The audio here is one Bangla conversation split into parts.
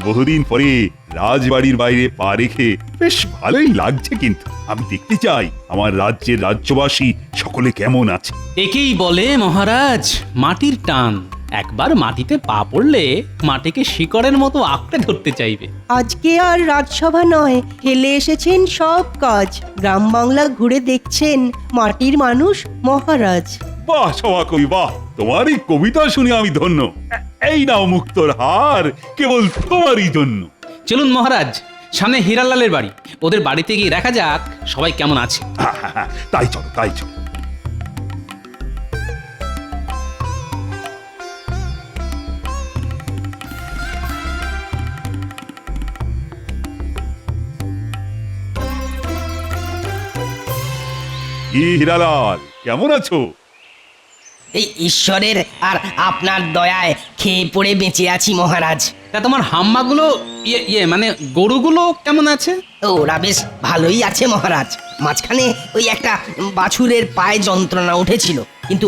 বহুদিন পরে রাজবাড়ির বাইরে পা রেখে বেশ ভালোই লাগছে, কিন্তু আমি দেখতে চাই আমার রাজ্যের রাজ্যবাসী সকলে কেমন আছে। একেই বলে মহারাজ মাটির টান। একবার মাটিতে পা পড়লে মাটিকে শিকড়ের মতো আঁকড়ে ধরতে চাইবে। আজকে আর রাজসভা নয়, ফেলে এসেছেন সব কাজ। গ্রাম বাংলা ঘুরে দেখছেন মাটির মানুষ মহারাজ। বাহ সভাকবি বাহ, তোমার এই কবিতা শুনে আমি ধন্য। এই নাও মুক্তোর হার, কেবল তোমারই জন্য। চলুন মহারাজ, সামনে হীরালালের বাড়ি, ওদের বাড়িতে গিয়ে দেখা যাক সবাই কেমন আছে। তাই চলো, তাই চলো। কি হীরালাল, কেমন আছো? এই ঈশ্বরের আর আপনার দয়ায় খেয়ে পড়ে বেঁচে আছি মহারাজ। তা তোমার হাম্মাগুলো মানে গরুগুলো কেমন আছে? ওরা বেশ ভালোই আছে মহারাজ। মাঝখানে ওই একটা বাছুরের পায়ে যন্ত্রণা উঠেছিল, কিন্তু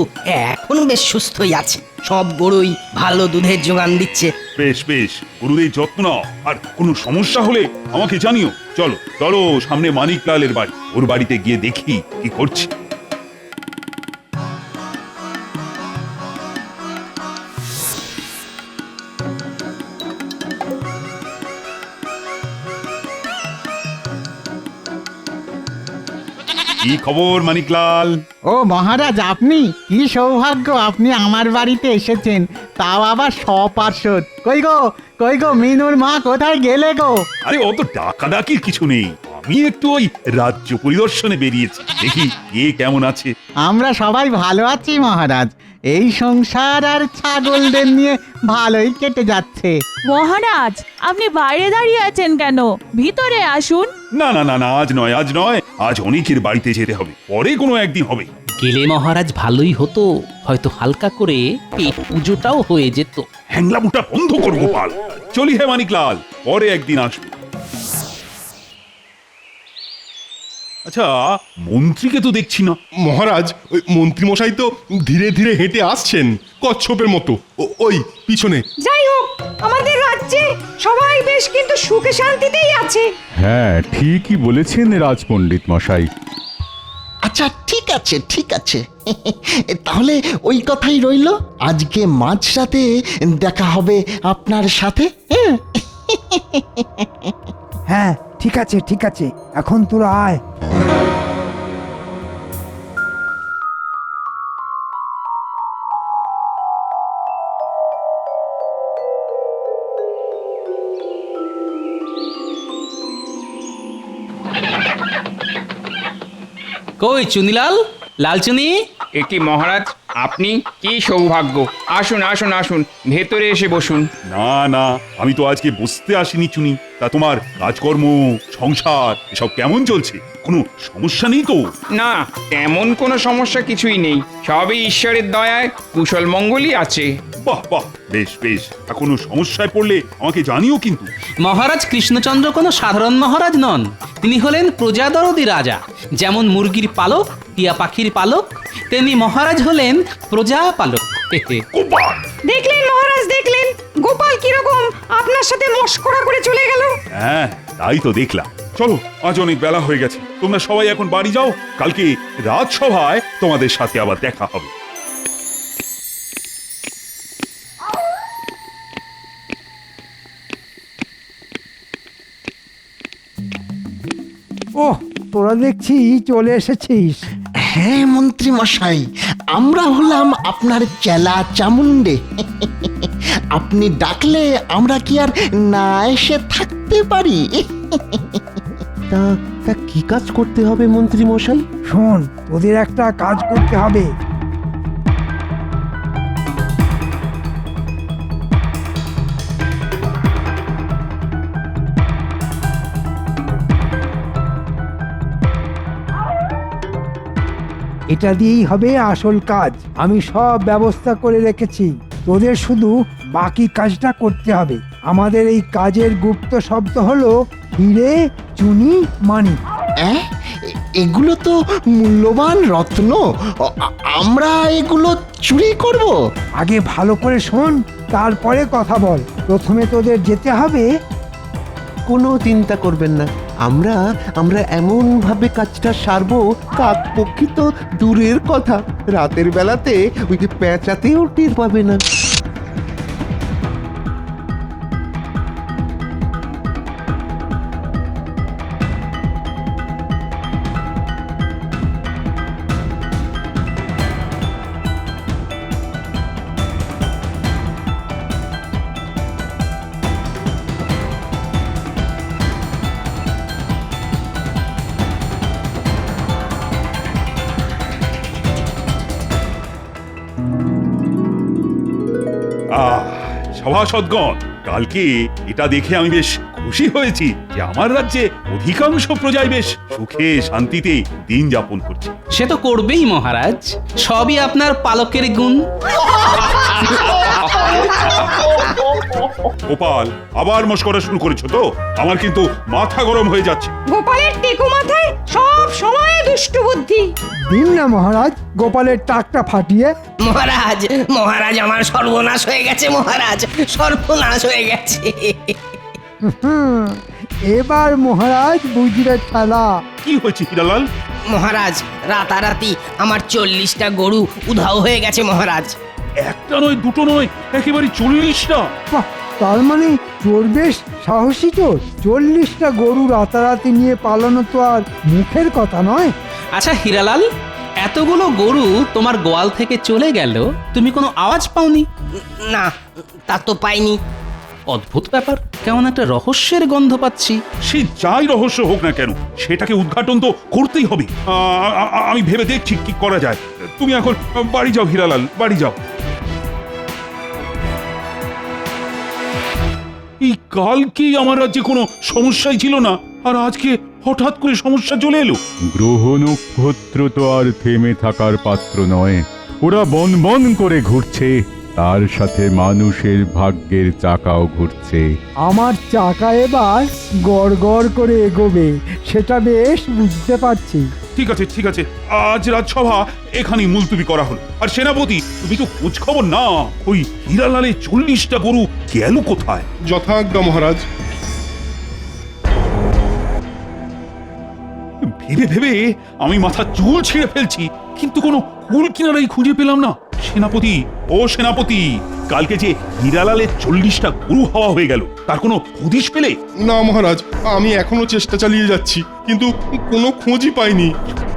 এখন বেশ সুস্থই আছে। সব গরুই ভালো দুধের যোগান দিচ্ছে। বেশ বেশ, গুরুদের যত্ন নাও, আর কোনো সমস্যা হলে আমাকে জানিও। চলো চলো, সামনে মানিকলালের বাড়ি, ওর বাড়িতে গিয়ে দেখি কি করছে। কি খবর মানিকলাল? ও মহারাজ, আপনি কি সৌভাগ্য, আপনি আমার বাড়িতে এসেছেন, তাও আবার সপার্শ্বদ। কই গো মিনুর মা কোথায় গেলে গো? আরে অত ডাকাডাকির কিছু নেই, আমি একটু ওই রাজ্য পরিদর্শনে বেরিয়েছি, দেখি কে কেমন আছে। আমরা সবাই ভালো আছি মহারাজ। এই সংসার আর ছাগলদের নিয়ে ভালোই কেটে যাচ্ছে। মহারাজ, আপনি বাইরে দাঁড়িয়ে আছেন কেন? ভিতরে আসুন। না না না না, আজ নয়, আজ নয়, আজ অনেকের বাড়িতে যেতে হবে, পরে কোনো একদিন হবে। গেলে মহারাজ ভালোই হতো, হয়তো হালকা করে পেট পুজোটাও হয়ে যেত। হ্যাংলামুটা বন্ধ কর গোপাল, চলি হে মানিকলাল, পরে একদিন আসবো। আচ্ছা, মন্ত্রীকে তো দেখছি না। মহারাজ, ওই মন্ত্রী মশাই তো ধীরে ধীরে হেঁটে আসছেন কচ্ছপের মতো, ওই পিছনে। যাই হোক, আমাদের রাজ্যে সবাই বেশ কিন্তু সুখে শান্তিতেই আছে। হ্যাঁ, ঠিকই বলেছেন রাজপণ্ডিত মশাই। আচ্ছা ঠিক আছে, ঠিক আছে। তাহলে ওই কথাই রইল, আজকে মাঝরাতে দেখা হবে আপনার সাথে। হ্যাঁ ঠিক আছে, ঠিক আছে, এখন তোরা আয়। কই চুনিলাল, লালচুনি? একি মহারাজ, আপনি কি সৌভাগ্য! আসুন আসুন আসুন, ভেতরে এসে বসুন। না না, আমি তো আজকে বসতে আসিনি চুনি। তা তোমার কাজকর্ম, সংসার এসব কেমন চলছে? কোনো সমস্যা নেই তো? না, তেমন কোনো সমস্যা কিছুই নেই, সবই ঈশ্বরের দয়ায় কুশল মঙ্গলই আছে। বাহ বাহ, বেশ বেশ, কোনো সমস্যায় পড়লে আমাকে জানিও কিন্তু। মহারাজ কৃষ্ণচন্দ্র কোনো সাধারণ মহারাজ নন, তিনি হলেন প্রজাদরদি রাজা। যেমন মুরগির পালক, টিয়া পাখির পালক, তেমনি মহারাজ হলেন প্রজা পালক। দেখলেন মহারাজ, দেখলেন গোপাল কিরকম আপনার সাথে মস্করা করে চলে গেল। হ্যাঁ, তাই তো দেখলাম। চলো, আজ অনেক বেলা হয়ে গেছে, তোমরা সবাই এখন বাড়ি যাও, কালকে রাজসভায় তোমাদের সাথে আবার দেখা হবে। ওহ, তোরা দেখছি চলে এসেছিস। হ্যাঁ মন্ত্রী মশাই, আমরা হলাম আপনার চেলা চামুন্ডে। আপনি ডাকলে আমরা কি আর না এসে থাকতে পারি? তা কি কাজ করতে হবে মন্ত্রী মশাই? শোন, তোদের একটা কাজ করতে হবে। এটা দিয়েই হবে আসল কাজ। আমি সব ব্যবস্থা করে রেখেছি, তোদের শুধু বাকি কাজটা করতে হবে। আমাদের এই কাজের গুপ্ত শব্দ হলো হিরে, চুনি, মানিক। এগুলো তো মূল্যবান রত্ন, আমরা এগুলো চুরি করব? আগে ভালো করে শোন, তারপরে কথা বল। প্রথমে তোদের যেতে হবে। কোনো চিন্তা করবেন না, আমরা আমরা এমন ভাবে কাজটা সারবো, কাক পক্ষী তো দূরের কথা, রাতের বেলাতে ওই যে পেঁচাতেও টের পাবে না। সভাসদগণ, কালকে এটা দেখে আমি বেশ খুশি হয়েছি যে আমার রাজ্যে অধিকাংশ প্রজাই বেশ সুখে শান্তিতে দিন যাপন করছে। সে তো করবেই মহারাজ, সবই আপনার পালকের গুণ। গোপাল, আবার মস্করা শুরু করেছো তো? আমার কিন্তু মাথা গরম হয়ে যাচ্ছে। গোপালের টেকো মাথায় সব সময় দুষ্টু বুদ্ধি। দিন না মহারাজ গোপালের টাকটা ফাটিয়ে। মহারাজ, মহারাজ আমার সর্বনাশ হয়ে গেছে, মহারাজ সর্বনাশ হয়ে গেছে। হুম, এবার মহারাজ বুঝবে খেলা। কি হয়েছে হিরালাল? মহারাজ, রাতারাতি আমার 40টা গরু উধাও হয়ে গেছে মহারাজ। একটা নয়, দুটো নয়, একেবারে 40টা। বাহ, তার মানে চোর বেশ সাহসী চোর। 40টা গরু রাতারাতি নিয়ে পালানো তো আর মুখের কথা নয়। আচ্ছা হীরালাল, এতগুলো গরু তোমার গোয়াল থেকে চলে গেল, তুমি কোনো আওয়াজ পাওনি? না, তা তো পাইনি। অদ্ভুত ব্যাপার, কেমন একটা রহস্যের গন্ধ পাচ্ছি। সে যাই রহস্য হোক না কেন, সেটাকে উদ্ঘাটন তো করতেই হবে। আমি ভেবে দেখছি কি করা যায়। তুমি এখন বাড়ি যাও হিরালাল, বাড়ি যাও। এই কালকে আমার রাজ্যে কোনো সমস্যাই ছিল না, আর আজকে হঠাৎ করে সমস্যা চলে এলো। গ্রহ নক্ষত্র তো আর থেমে থাকার পাত্র নয়, ওরা বন বন করে ঘুরছে, তার সাথে মানুষের ভাগ্যের চাকাও ঘুরছে। আমার চাকা এবার গড় গড় করে এগোবে, সেটা বেশ বুঝতে পারছি। ঠিক আছে, ঠিক আছে, আজ রাজসভা এখানেই মুলতুবি করা হলো। আর সেনাপতি, তুমি তো খোঁজ খবর না, ওই হিরালালের 40টা গরু গেল কোথায়? যথাজ্ঞা মহারাজ। ভেবে ভেবে আমি মাথা চুল ছিঁড়ে ফেলছি, কিন্তু কোনো কুল কিনারাই খুঁজে পেলাম না। সেনাপতি, ও সেনাপতি, কালকে যে হিরালালের 40টা গরু হাওয়া হয়ে গেল, তার কোনো হদিশ পেলে? না মহারাজ, আমি এখনো চেষ্টা চালিয়ে যাচ্ছি, কিন্তু কোনো খোঁজই পাইনি।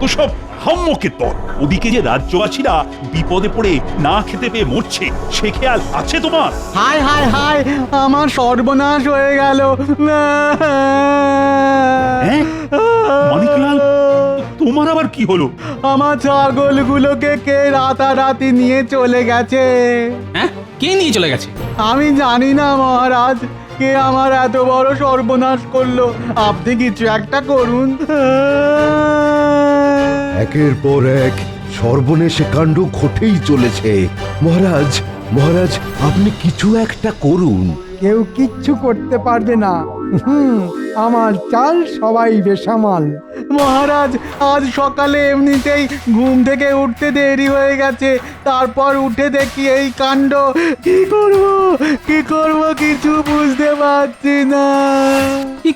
তো সব হাম্মকের দল। ওদিকে যে রাজ্যবাসীরা বিপদে পড়ে না খেতে পেয়ে মরছে, সে খেয়াল আছে তোমার? হায় হায় হায়, আমার সর্বনাশ হয়ে গেল। মানিকলাল, তোমার আবার কি হলো? আমার ছাগলগুলোকে কে রাতারাতি নিয়ে চলে গেছে। হ্যাঁ, কে নিয়ে চলে গেছে? আমি জানি না মহারাজ, কে আমার এত বড় সর্বনাশ করলো। আপনি কিছু একটা করুন। একের পর এক সর্বনেশে কাণ্ড ঘটেই চলেছে। মহারাজ, মহারাজ, আপনি কিছু একটা করুন। কেউ কিচ্ছু করতে পারবে না। আমার চাল সবাই বেসামাল। মহারাজ, আজ সকালে এমনিতেই ঘুম থেকে উঠতে দেরি হয়ে গেছে, তারপর উঠে দেখি এই কাণ্ড। কি করব, কি করব, কিছু বুঝতে পারছি না।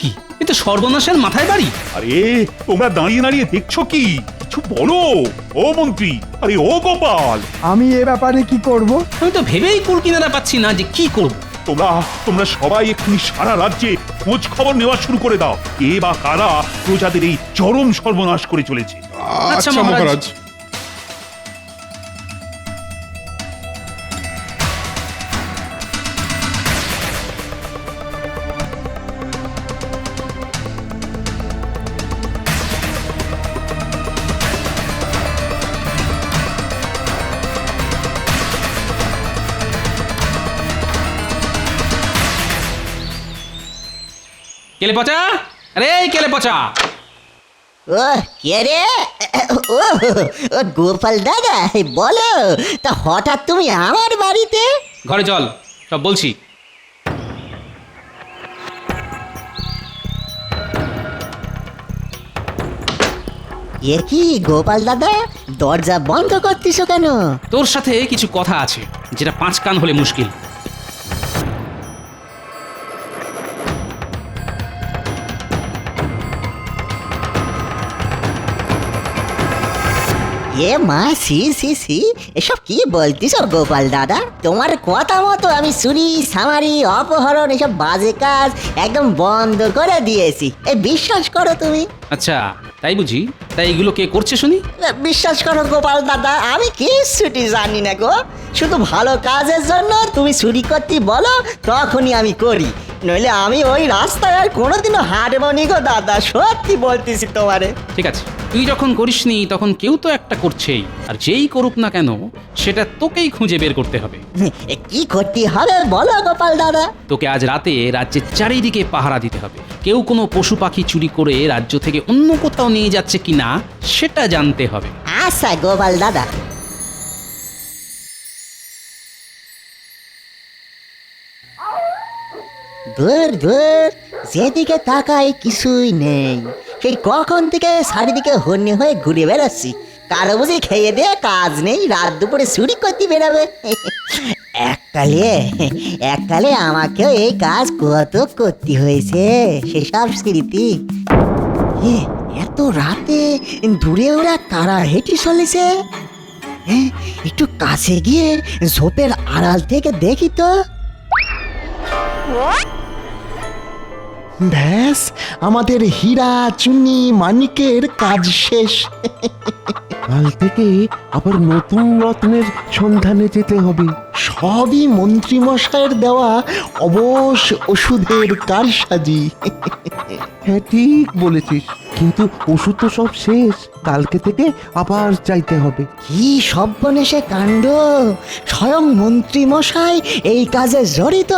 কি এ তো সর্বনাশের মাথায় বাড়ি। আরে তোমরা দাঁড়িয়ে দাঁড়িয়ে দেখছো কি? কিছু বলো। ও মন্ত্রী, আরে ও গোপাল, আমি এ ব্যাপারে কি করব? আমি তো ভেবেই কুল কিনারা পাচ্ছি না যে কি করব। তোমরা সবাই এক্ষুনি সারা রাজ্যে খোঁজ খবর নেওয়া শুরু করে দাও। কে বা কারা প্রজাদের এই চরম সর্বনাশ করে চলেছে। আচ্ছা মহারাজ। কেলে পচা, আরে কেলে পচা। ও কে রে? ও গোপাল দাদা, বলো তা হঠাৎ তুমি আমার বাড়িতে? ঘরে চল, সব বলছি। এ কি গোপাল দাদা, দরজা বন্ধ করতেছো কেন? তোর সাথে কিছু কথা আছে, যেটা 5 কান হলে মুশকিল। এ মা সি সি সি, এসব কি বলতিস গোপাল দাদা? তোমার কথা মতো আমি চুরি সামারি অপহরণ এসব বাজে কাজ একদম বন্ধ করে দিয়েছি, এই বিশ্বাস করো তুমি। আচ্ছা তাই বুঝি? তাই এগুলো কে করছে শুনি? বিশ্বাস করো গোপাল দাদা, আমি কিচ্ছুটি জানি না গো। শুধু ভালো কাজের জন্য তুমি চুরি করতে বলো, তখনই আমি করি, নইলে আমি ওই রাস্তায় আর কোনোদিনও হাঁটবো নি গো দাদা, সত্যি বলতেছি তোমারে। ঠিক আছে, তুই যখন করিসনি তখন কেউ তো একটা করছেই, আর যেই করুক না কেন সেটা তোকেই খুঁজে বের করতে হবে। কি করতে হবে বলো গোপাল দাদা? তোকে আজ রাতে রাজ্যের চারিদিকে পাহারা দিতে হবে। কেউ কোনো পশু পাখি চুরি করে রাজ্য থেকে অন্য কোথাও নিয়ে যাচ্ছে কিনা সেটা জানতে হবে। আচ্ছা গোপাল দাদা। ধুর ধুর, যেদিকে তাকাই কিছুই নেই। সেই কখন থেকে চারিদিকে হন্যে হয়ে ঘুরে বেড়াচ্ছি, কারো বুঝি খেয়ে দিয়ে কাজ নেই, রাত দুপুরে চুরি করতে বেরাবে। এককালে আমাকেও এই কাজ কত করতে হয়েছে, সেসব স্মৃতি। এত রাতে দূরে ওরা কারা হেঁটে চলেছে? একটু কাছে গিয়ে ঝোপের আড়াল থেকে দেখি তো। ব্যাস, আমাদের হীরা চুনি মানিকের কাজ শেষ। কাল থেকে আবার নতুন রত্নের সন্ধানে যেতে হবে। সবই মন্ত্রী মশাইয়ের দেওয়া অবশ ওষুধের কারসাজি। হ্যাঁ ঠিক বলেছিস, কিন্তু ওষুধ তো সব শেষ, কালকে থেকে আবার চাইতে হবে। কি সর্বনেশে কাণ্ড! স্বয়ং মন্ত্রী মশাই এই কাজে জড়িত?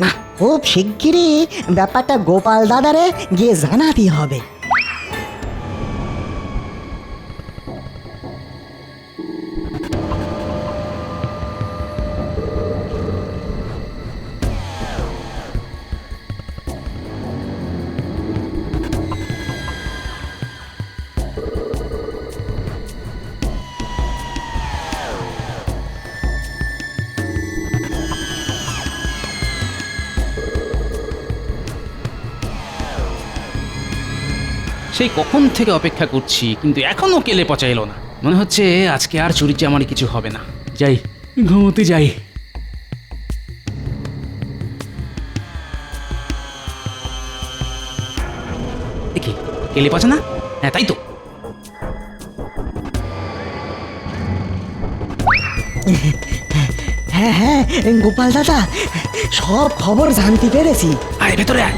না, খুব শিগগিরই ব্যাপারটা গোপাল দাদারে গিয়ে জানাতে হবে। সেই কখন থেকে অপেক্ষা করছি, কিন্তু এখনো কেলে পচা এলো না। মনে হচ্ছে আজকে আর চুরি চামারি কিছু হবে না। যাই, ঘুমোতে যাই। দেখি কেলে পচা না? হ্যাঁ তাই তো। হ্যাঁ হ্যাঁ গোপাল দাদা, সব খবর জানতে পেরেছি। আয় ভেতরে আয়।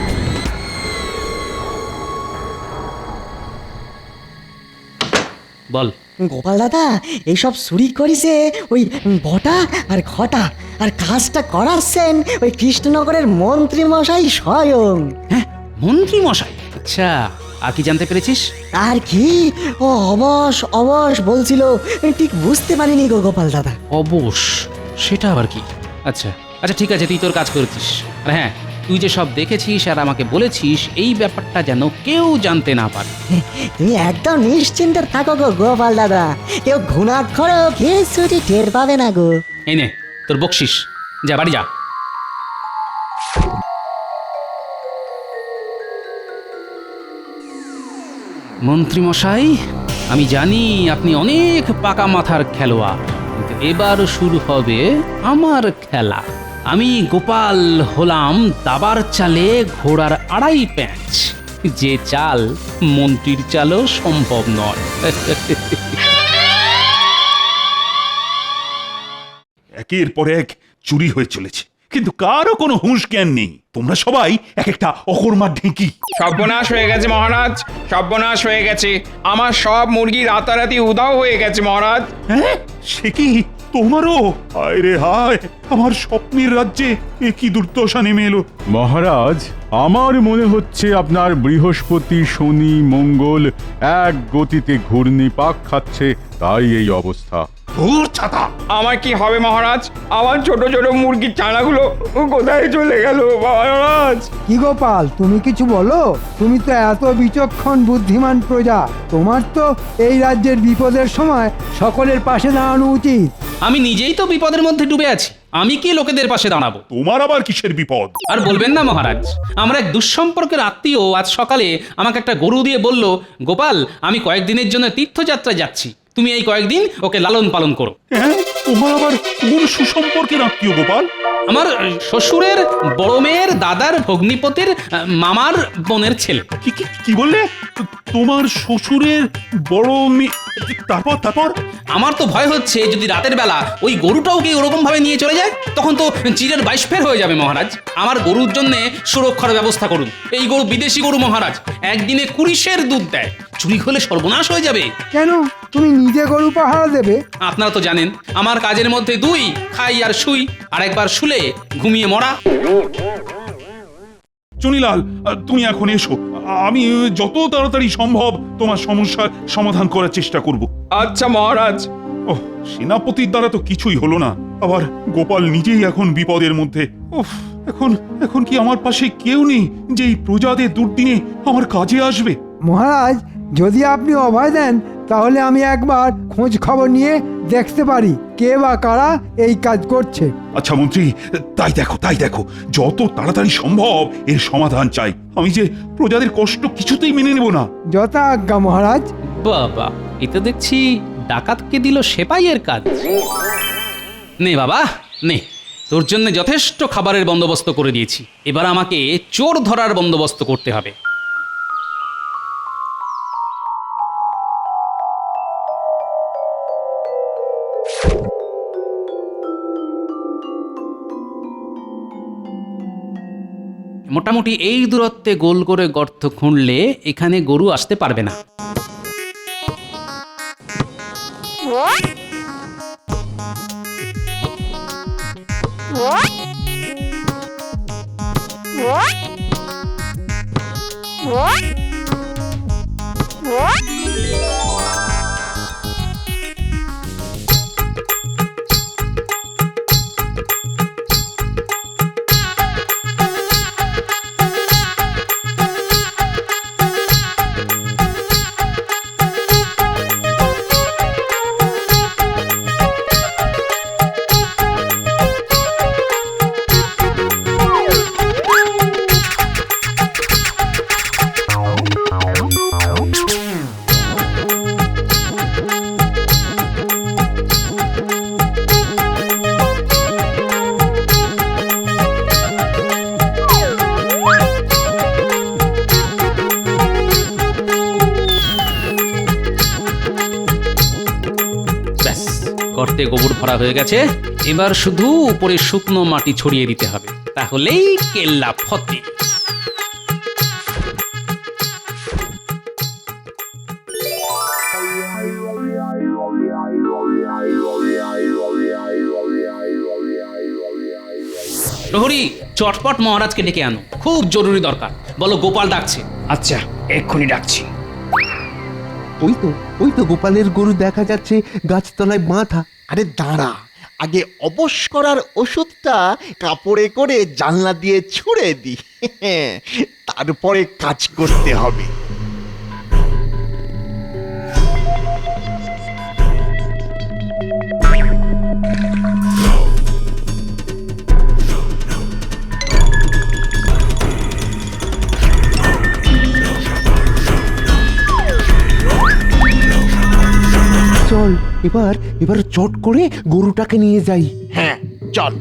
বল গোপাল দাদা, এইসব চুরি করেছে ওই বটা আর ঘটা, আর কাজটা করাচ্ছেন ওই কৃষ্ণনগরের মন্ত্রী মশাই স্বয়ং। হ্যাঁ, মন্ত্রী মশাই? আচ্ছা, আর কি জানতে পেরেছিস? আর কি, ও অবশ অবশ বলছিল, ঠিক বুঝতে পারিনি গো গোপাল দাদা। অবশ? সেটা আবার কি? আচ্ছা আচ্ছা ঠিক আছে, তুই তোর কাজ করেছিস। আর হ্যাঁ, তুই যে সব দেখেছিস আর আমাকে বলেছিস, এই ব্যাপারটা যেন কেউ জানতে না পারে। তুমি একদম নিশ্চিন্তে থাকো গো গোপাল দাদা, কেউ ঘুণাক্ষরও কিছুটি টের পাবে না গো। এই নে তোর বকশিস, যা বাড়ি যা। মন্ত্রী মশাই, আমি জানি আপনি অনেক পাকা মাথার খেলোয়াড়, কিন্তু এবার শুরু হবে আমার খেলা। আমি গোপাল হলাম দাবার চালে ঘোড়ার আড়াই প্যাঁচ, যে চাল মন্ত্রীর চালও সম্ভব নয়। একের পর এক চুরি হয়ে চলেছে, কিন্তু কারো কোনো হুঁশ জ্ঞান নেই। তোমরা সবাই এক একটা অকর্মার ঢেঁকি। সর্বনাশ হয়ে গেছে মহারাজ, সর্বনাশ হয়ে গেছে। আমার সব মুরগি রাতারাতি উধাও হয়ে গেছে মহারাজ। হ্যাঁ, সে কি তোমারও? হায় রে হায়, আমার স্বপ্নের রাজ্যে এ কি দুর্দশা নেমে এলো। মহারাজ, আমার মনে হচ্ছে আপনার বৃহস্পতি শনি মঙ্গল এক গতিতে ঘূর্ণিপাক খাচ্ছে, তাই এই অবস্থা। আমার কি হবে মহারাজ? আমার ছোট ছোট মুরগির চানাগুলো কোথায় চলে গেল মহারাজ? কি গোপাল, তুমি কিছু বলো? তুমি তো এত বিচক্ষণ বুদ্ধিমান প্রজা, তোমার তো এই রাজ্যের বিপদের সময় সকলের পাশে দাঁড়ানো উচিত। আমি নিজেই তো বিপদের মধ্যে ডুবে আছি, আমি কি লোকেদের পাশে দাঁড়াবো? তোমার আবার কিসের বিপদ? আর বলবেন না মহারাজ, আমরা এক দুঃসম্পর্কের আত্মীয় আজ সকালে আমাকে একটা গরু দিয়ে বলল, গোপাল আমি কয়েকদিনের জন্য তীর্থযাত্রা যাচ্ছি, তুমি এই কয়েকদিন ওকে লালন পালন করো। হ্যাঁ, তোমার আবার কোন সুসম্পর্কের আত্মীয় গোপাল? আমার শ্বশুরের বড় মেয়ের দাদার ভগ্নিপতির মামার বোনের ছেলে। কি কি কি বললে? তোমার শ্বশুরের বড় মেয়ে? তারপর তারপর আমার তো ভয় হচ্ছে যদি রাতের বেলা ওই গরুটাও কি ওরকম ভাবে নিয়ে চলে যায়, তখন তো চিরের 22 ফের হয়ে যাবে মহারাজ। আমার গরুর জন্য সুরক্ষার ব্যবস্থা করুন। এই গরু বিদেশি গরু মহারাজ, একদিনে 20 সের দুধ দেয়। চুরি হলে সর্বনাশ হয়ে যাবে। কেন তুমি নিজে গরু পাহারা দেবে? আপনারা তো জানেন আমার কাজের মধ্যে 2, খাই আর শুই, আর একবার শুলে ঘুমিয়ে মরা। চুনিলাল, তুমি এখন এসো। আমি যত তাড়াতাড়ি সম্ভব তোমার সমস্যার সমাধান করার চেষ্টা করব। আচ্ছা মহারাজ। ওহ, সেনাপতির দ্বারা তো কিছুই হলো না, আবার গোপাল নিজেই এখন বিপদের মধ্যে। উফ, এখন এখন কি আমার পাশে কেউ নেই যে এই প্রজাদের দুর্দিনে আমার কাজে আসবে? মহারাজ, যদি আপনি অভয় দেন তাহলে আমি একবার খোঁজ খবর নিয়ে দেখতে পারি কে বা কারা এই কাজ করছে। আচ্ছা মন্ত্রী, তাই দেখো যত তাড়াতাড়ি সম্ভব এর সমাধান চাই। আমি যে প্রজাদের কষ্ট কিছুতেই মেনে নেব না। যথা আজ্ঞা মহারাজ। বাবা, এটা দেখছি ডাকাতকে দিল সেপাইয়ের কাজ। নে বাবা নে, তোর জন্য যথেষ্ট খাবারের বন্দোবস্ত করে দিয়েছি। এবার আমাকে চোর ধরার বন্দোবস্ত করতে হবে। মোটামুটি এই দূরত্বে গোল করে গর্ত খুঁড়লে এখানে গরু আসতে পারবে না। গর্তে গোবর ভরা হয়ে গেছে, এবার শুধু উপরে শুকনো মাটি ছড়িয়ে দিতে হবে, তাহলেই কেল্লা ফতে। প্রহরী, চটপট মহারাজকে ডেকে আনো, খুব জরুরি দরকার। বলো গোপাল ডাকছে। আচ্ছা, এক্ষুনি ডাকছি। ওই তো গোপালের গরু দেখা যাচ্ছে গাছতলায় বাঁধা। আরে দাঁড়া, আগে অবশ করার ওষুধটা কাপড়ে করে জানলা দিয়ে ছুঁড়ে দি, তারপরে কাজ করতে হবে। চল এবার চট করে গরুটাকে নিয়ে যাই। হ্যাঁ চল।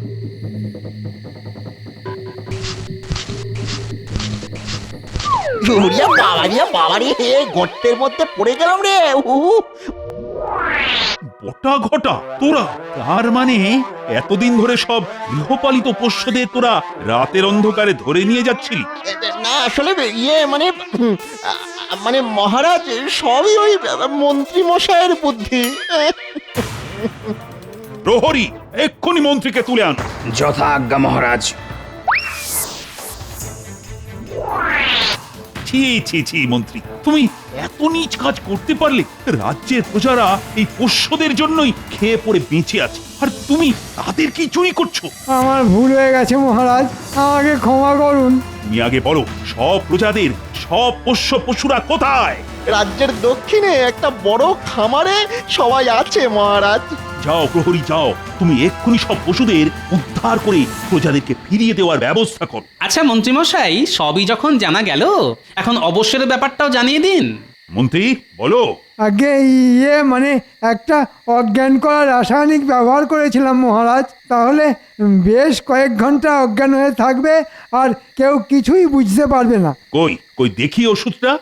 বাবারি, গর্তের মধ্যে পড়ে গেলাম রে। বটা ঘটা তোরা, তার মানে এতদিন ধরে সব গৃহপালিত পোষ্যদের তোরা রাতের অন্ধকারে ধরে নিয়ে যাচ্ছিলি? না আসলে মানে মহারাজ, সবই ওই মন্ত্রী মশাইয়ের বুদ্ধি। প্রহরী, এক্ষুনি মন্ত্রীকে তুলে আন। যথা আজ্ঞা মহারাজ। ছি মন্ত্রী, তুমি এত নীচ কাজ করতে পারলে? রাজ্যের প্রজারা এই পোষ্যদের জন্যই খেয়ে পড়ে বেঁচে আছে, আর তুমি তাদের কি চুরি করছো? আমার ভুল হয়ে গেছে মহারাজ, আমাকে ক্ষমা করুন। তুমি আগে বলো, সব প্রজাদের সব পোষ্য পশুরা কোথায়? রাজ্যের দক্ষিণে একটা বড় খামারে সবাই আছে মহারাজ। যাও প্রহরী, যাও, তুমি এক্ষুনি সব পশুদের উদ্ধার করে প্রজাদেরকে ফিরিয়ে দেওয়ার ব্যবস্থা করো। আচ্ছা মন্ত্রীমশাই, সবই যখন জানা গেল, এখন অবশ্যের ব্যাপারটাও জানিয়ে দিন। মন্ত্রী বলো। আগে মানে একটা অজ্ঞান করা রাসায়নিক ব্যবহার করেছিলাম মহারাজ। তাহলে বেশ কয়েক ঘন্টা অজ্ঞান হয়ে থাকবে আর কেউ কিছুই বুঝতে পারবে না। কই কই দেখি ওষুধটা।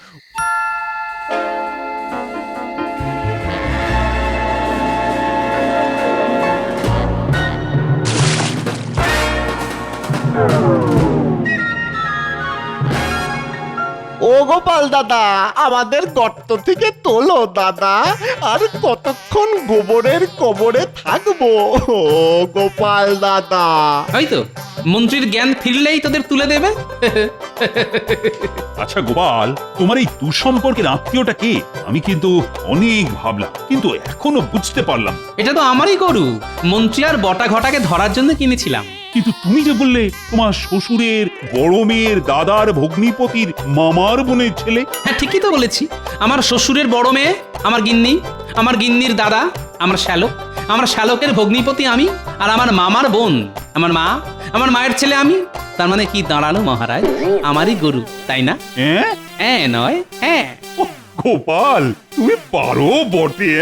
ও গোপাল দাদা, আমাদের গর্ত থেকে তোলো দাদা। আর কতক্ষণ গোবরের কবরে থাকবো ও গোপাল দাদা? ওই তো মন্ত্রীর জ্ঞান ফিরলেই তোদের তুলে দেবে। আচ্ছা গোপাল, তোমার এই দুঃসম্পর্কের আত্মীয়টা কে? আমি কিন্তু অনেক ভাবলাম, কিন্তু এখনো বুঝতে পারলাম। এটা তো আমারই গরু, মন্ত্রী আর বটা ঘটাকে ধরার জন্য কিনেছিলাম। কিন্তু তুমি যে বললে তোমার শ্বশুরের বড় মেয়ের দাদার ভগ্নিপতির মামার বোনের ছেলে। হ্যাঁ ঠিকই তো বলেছি। আমার শ্বশুরের বড় মেয়ে আমার গিন্নি, আমার গিন্নির দাদা আমার শ্যালক, আমার শ্যালকের ভগ্নিপতি আমি, আর আমার মামার বোন আমার মা, আমার মায়ের ছেলে আমি। তার মানে কি দাঁড়ালো মহারাজ, আমারই গরু, তাই না? হ্যাঁ নয় হ্যাঁ। গোপাল তুমি পারো বটে।